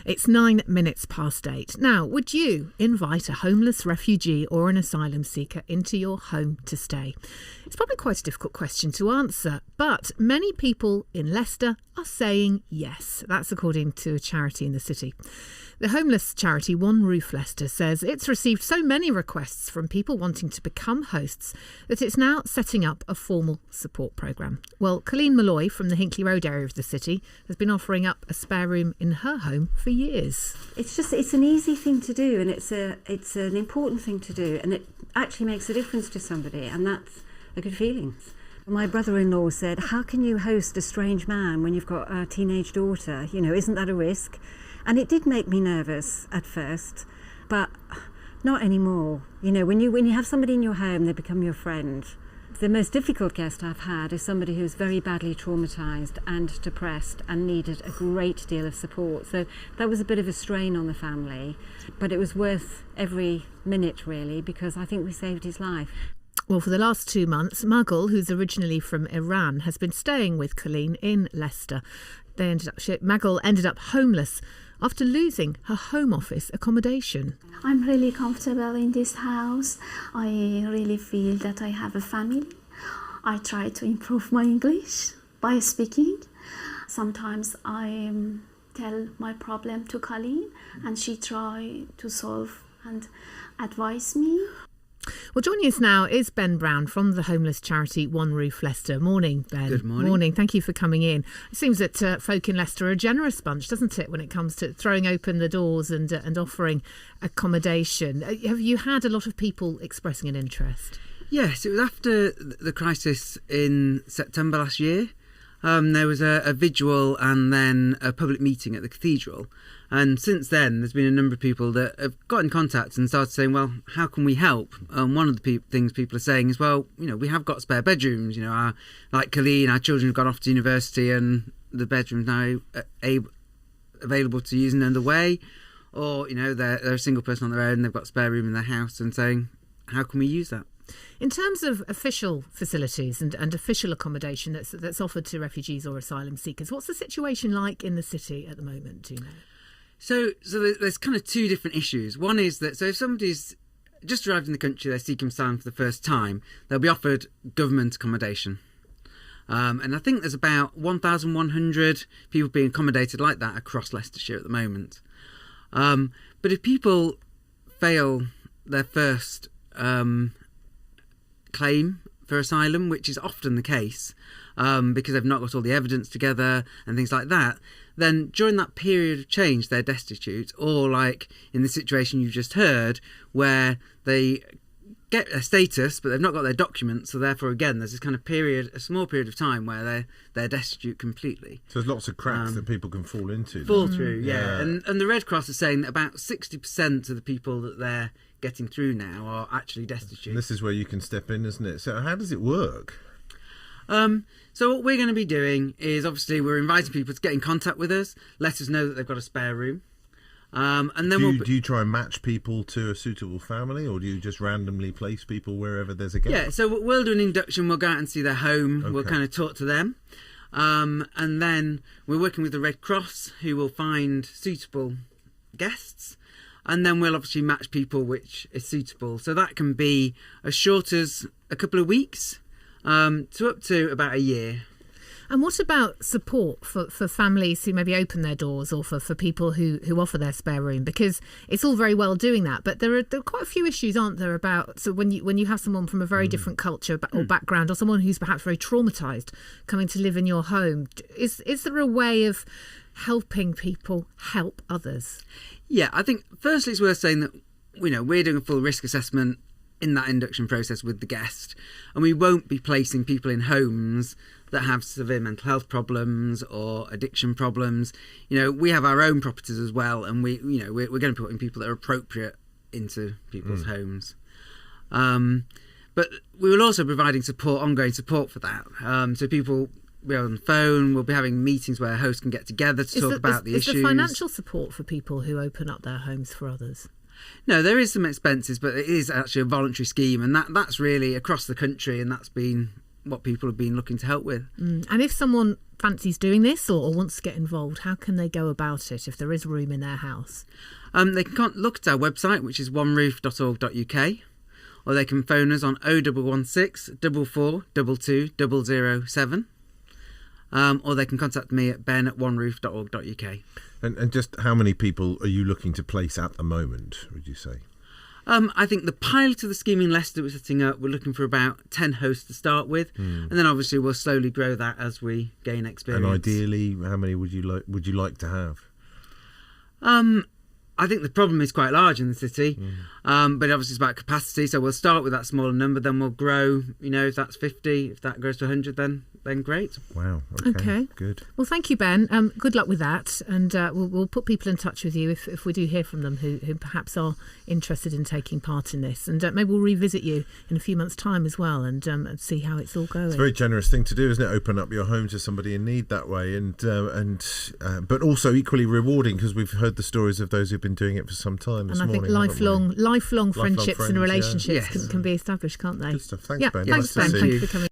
It's 9 minutes past 8. Now, would you invite a homeless refugee or an asylum seeker into your home to stay? It's probably quite a difficult question to answer, but many people in Leicester are saying yes. That's according to a charity in the city. The homeless charity One Roof Leicester says it's received so many requests from people wanting to become hosts that it's now setting up a formal support programme. Well, Colleen Molloy from the Hinckley Road area of the city has been offering up a spare room in her home for years. It's an easy thing to do, and it's an important thing to do, and it actually makes a difference to somebody, and that's a good feeling. My brother-in-law said, how can you host a strange man when you've got a teenage daughter? You know, isn't that a risk? And it did make me nervous at first, but not anymore. You know, when you have somebody in your home, they become your friend. The most difficult guest I've had is somebody who's very badly traumatised and depressed and needed a great deal of support. So that was a bit of a strain on the family, but it was worth every minute, really, because I think we saved his life. Well, for the last 2 months, Muggle, who's originally from Iran, has been staying with Colleen in Leicester. Muggle ended up homeless after losing her Home Office accommodation. I'm really comfortable in this house. I really feel that I have a family. I try to improve my English by speaking. Sometimes I tell my problem to Colleen and she try to solve and advise me. Well, joining us now is Ben Brown from the homeless charity One Roof Leicester. Morning, Ben. Good morning. Morning. Thank you for coming in. It seems that folk in Leicester are a generous bunch, doesn't it, when it comes to throwing open the doors and offering accommodation. Have you had a lot of people expressing an interest? Yes, it was after the crisis in September last year. There was a vigil and then a public meeting at the cathedral. And since then, there's been a number of people that have got in contact and started saying, well, how can we help? One of the things people are saying is, well, you know, we have got spare bedrooms. You know, like Colleen, our children have gone off to university and the bedroom's now available to use and underway. Or, you know, they're a single person on their own, they've got spare room in their house and saying, how can we use that? In terms of official facilities and official accommodation that's offered to refugees or asylum seekers, what's the situation like in the city at the moment, do you know? So there's kind of two different issues. One is that, so if somebody's just arrived in the country, they're seeking asylum for the first time, they'll be offered government accommodation. And I think there's about 1,100 people being accommodated like that across Leicestershire at the moment. But if people fail their first claim for asylum, which is often the case, because they've not got all the evidence together and things like that, then during that period of change they're destitute, or like in the situation you've just heard where they get a status but they've not got their documents, so therefore again there's this kind of period, a small period of time where they're destitute completely. So there's lots of cracks that people can fall into. Through, yeah. And the Red Cross is saying that about 60% of the people that they're getting through now are actually destitute. And this is where you can step in, isn't it? So how does it work? So what we're going to be doing is, obviously, we're inviting people to get in contact with us, let us know that they've got a spare room. And then do you try and match people to a suitable family, or do you just randomly place people wherever there's a gap? Yeah, so we'll do an induction, we'll go out and see their home, We'll kind of talk to them. And then we're working with the Red Cross, who will find suitable guests. And then we'll obviously match people which is suitable. So that can be as short as a couple of weeks to up to about a year. And what about support for families who maybe open their doors, or for people who offer their spare room? Because it's all very well doing that, but there are quite a few issues, aren't there, about, so when you have someone from a very different culture or background, or someone who's perhaps very traumatised coming to live in your home, is there a way of helping people help others? Yeah, I think firstly it's worth saying that, you know, we're doing a full risk assessment in that induction process with the guest, and we won't be placing people in homes that have severe mental health problems or addiction problems. You know, we have our own properties as well, and we're going to be putting people that are appropriate into people's homes. But we will also be providing support, ongoing support for that. So people will be on the phone, we'll be having meetings where hosts can get together to talk about the issues. Is there financial support for people who open up their homes for others? No, there is some expenses, but it is actually a voluntary scheme, and that's really across the country, and that's been what people have been looking to help with. And if someone fancies doing this or wants to get involved, how can they go about it if there is room in their house? They can look at our website, which is oneroof.org.uk, or they can phone us on 0116 44 22 007, or they can contact me at ben@oneroof.org.uk. And just how many people are you looking to place at the moment, would you say? I think the pilot of the scheme in Leicester we're setting up, we're looking for about 10 hosts to start with, and then obviously we'll slowly grow that as we gain experience. And ideally, how many would you like to have? I think the problem is quite large in the city, but obviously it's about capacity, so we'll start with that smaller number, then we'll grow, if that's 50, if that grows to 100, then great. Wow, okay. Good. Well, thank you, Ben. Good luck with that, and we'll put people in touch with you if we do hear from them who perhaps are interested in taking part in this, and maybe we'll revisit you in a few months' time as well, and see how it's all going. It's a very generous thing to do, isn't it? Open up your home to somebody in need that way, and but also equally rewarding, because we've heard the stories of those who've been doing it for some time this morning. And I think lifelong friendships friends, and relationships can be established, can't they? Good stuff. Thanks, Ben. Thanks, Ben. Thank you for coming.